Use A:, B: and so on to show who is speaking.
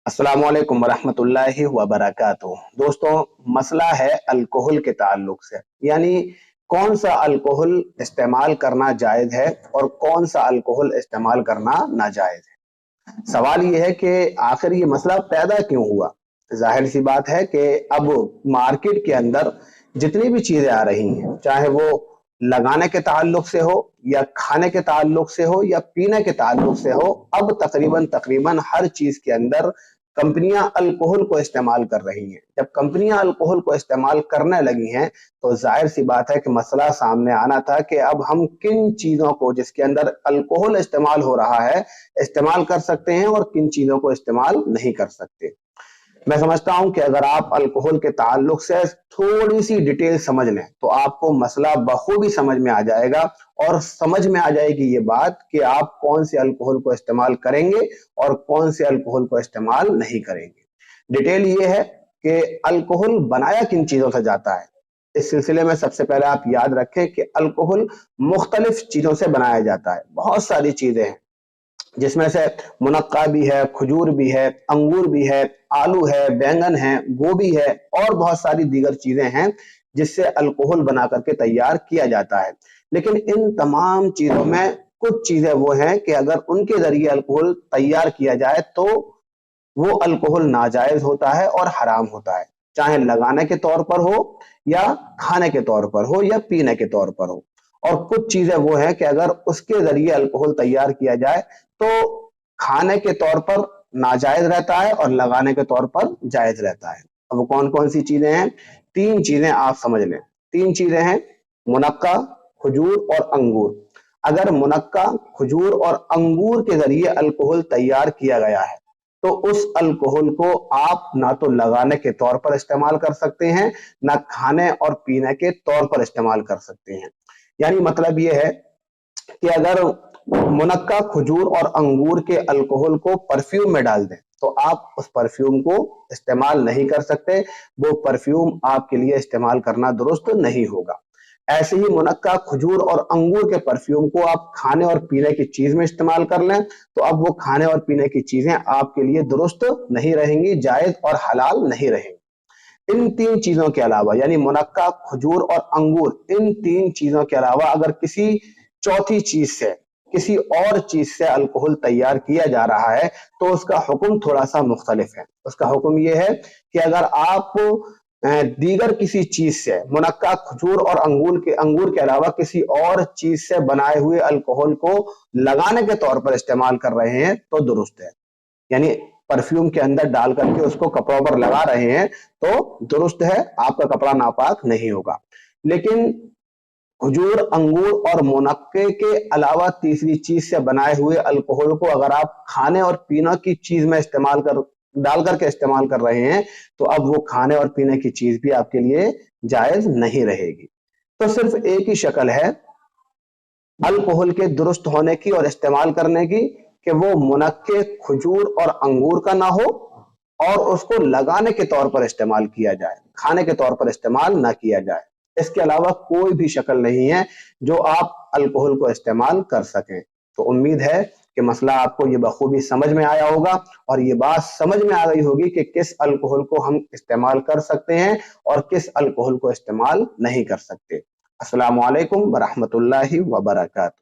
A: अस्सलामुअलैकुम वरहमतुल्लाहि वबरकातुहू। दोस्तों, मसला है अल्कोहल के ताल्लुक से, यानी कौन सा अल्कोहल इस्तेमाल करना जायज़ है और कौन सा अल्कोहल इस्तेमाल करना नाजायज़ है। सवाल ये है कि आखिर ये मसला पैदा क्यों हुआ। जाहिर सी बात है कि अब मार्केट के अंदर जितनी भी चीज़ें आ रही हैं, चाहे वो लगाने के ताल्लुक से हो या खाने के ताल्लुक से हो या पीने के ताल्लुक से हो, अब तकरीबन हर चीज़ के अंदर कंपनियां अल्कोहल को इस्तेमाल कर रही हैं। जब कंपनियां अल्कोहल को इस्तेमाल करने लगी हैं तो जाहिर सी बात है कि मसला सामने आना था कि अब हम किन चीज़ों को जिसके अंदर अल्कोहल इस्तेमाल हो रहा है इस्तेमाल कर सकते हैं और किन चीज़ों को इस्तेमाल नहीं कर सकते। मैं समझता हूं कि अगर आप अल्कोहल के ताल्लुक से थोड़ी सी डिटेल समझ लें तो आपको मसला बखूबी समझ में आ जाएगा और समझ में आ जाएगी ये बात कि आप कौन से अल्कोहल को इस्तेमाल करेंगे और कौन से अल्कोहल को इस्तेमाल नहीं करेंगे। डिटेल ये है कि अल्कोहल बनाया किन चीजों से जाता है। इस सिलसिले में सबसे पहले आप याद रखें कि अल्कोहल मुख्तलिफ चीजों से बनाया जाता है। बहुत सारी चीजें हैं जिसमें से मुनक्का भी है, खजूर भी है, अंगूर भी है, आलू है, बैंगन है, गोभी है और बहुत सारी दीगर चीजें हैं जिससे अल्कोहल बना करके तैयार किया जाता है। लेकिन इन तमाम चीजों में कुछ चीजें वो हैं कि अगर उनके जरिए अल्कोहल तैयार किया जाए तो वो अल्कोहल नाजायज होता है और हराम होता है, चाहे लगाने के तौर पर हो या खाने के तौर पर हो या पीने के तौर पर हो। और कुछ चीजें वो हैं कि अगर उसके जरिए अल्कोहल तैयार किया जाए तो खाने के तौर पर नाजायज रहता है और लगाने के तौर पर जायज रहता है। अब वो कौन कौन सी चीजें हैं? तीन चीजें आप समझ लें। तीन चीजें हैं, मुनक्का, खजूर और अंगूर। अगर मुनक्का, खजूर और अंगूर के जरिए अल्कोहल तैयार किया गया है तो उस अल्कोहल को आप ना तो लगाने के तौर पर इस्तेमाल कर सकते हैं, ना खाने और पीने के तौर पर इस्तेमाल कर सकते हैं। यानी मतलब ये है कि अगर मुनक्का, खजूर और अंगूर के अल्कोहल को परफ्यूम में डाल दें तो आप उस परफ्यूम को इस्तेमाल नहीं कर सकते, वो परफ्यूम आपके लिए इस्तेमाल करना दुरुस्त नहीं होगा। ऐसे ही मुनक्का, खजूर और अंगूर के परफ्यूम को आप खाने और पीने की चीज में इस्तेमाल कर लें तो अब वो खाने और पीने की चीजें आपके लिए दुरुस्त नहीं रहेंगी, जायज और हलाल नहीं रहेंगी। इन तीन चीजों के अलावा यानी मुनक्का, खजूर और अंगूर, इन तीन चीजों के अलावा अगर किसी चौथी चीज से, किसी और चीज से अल्कोहल तैयार किया जा रहा है तो उसका हुक्म थोड़ा सा मुख्तलिफ है। उसका हुक्म यह है कि अगर आप दीगर किसी चीज से, मुनक्का, खजूर और अंगूर के अलावा किसी और चीज से बनाए हुए अल्कोहल को लगाने के तौर पर इस्तेमाल कर रहे हैं तो दुरुस्त है। यानी परफ्यूम के अंदर डाल करके उसको कपड़ों पर लगा रहे हैं तो दुरुस्त है, आपका कपड़ा नापाक नहीं होगा। लेकिन खजूर, अंगूर और मुनक्के के अलावा तीसरी चीज से बनाए हुए अल्कोहल को अगर आप खाने और पीने की चीज में डाल करके इस्तेमाल कर रहे हैं तो अब वो खाने और पीने की चीज भी आपके लिए जायज नहीं रहेगी। तो सिर्फ एक ही शक्ल है अल्कोहल के दुरुस्त होने की और इस्तेमाल करने की कि वो मुनक्के, खजूर और अंगूर का ना हो और उसको लगाने के तौर पर इस्तेमाल किया जाए, खाने के तौर पर इस्तेमाल ना किया जाए। इसके अलावा कोई भी शक्ल नहीं है जो आप अल्कोहल को इस्तेमाल कर सकें। तो उम्मीद है कि मसला आपको ये बखूबी समझ में आया होगा और ये बात समझ में आ गई होगी कि किस अल्कोहल को हम इस्तेमाल कर सकते हैं और किस अल्कोहल को इस्तेमाल नहीं कर सकते। अस्सलामु अलैकुम वरहमतुल्लाहि वबरकातुहू।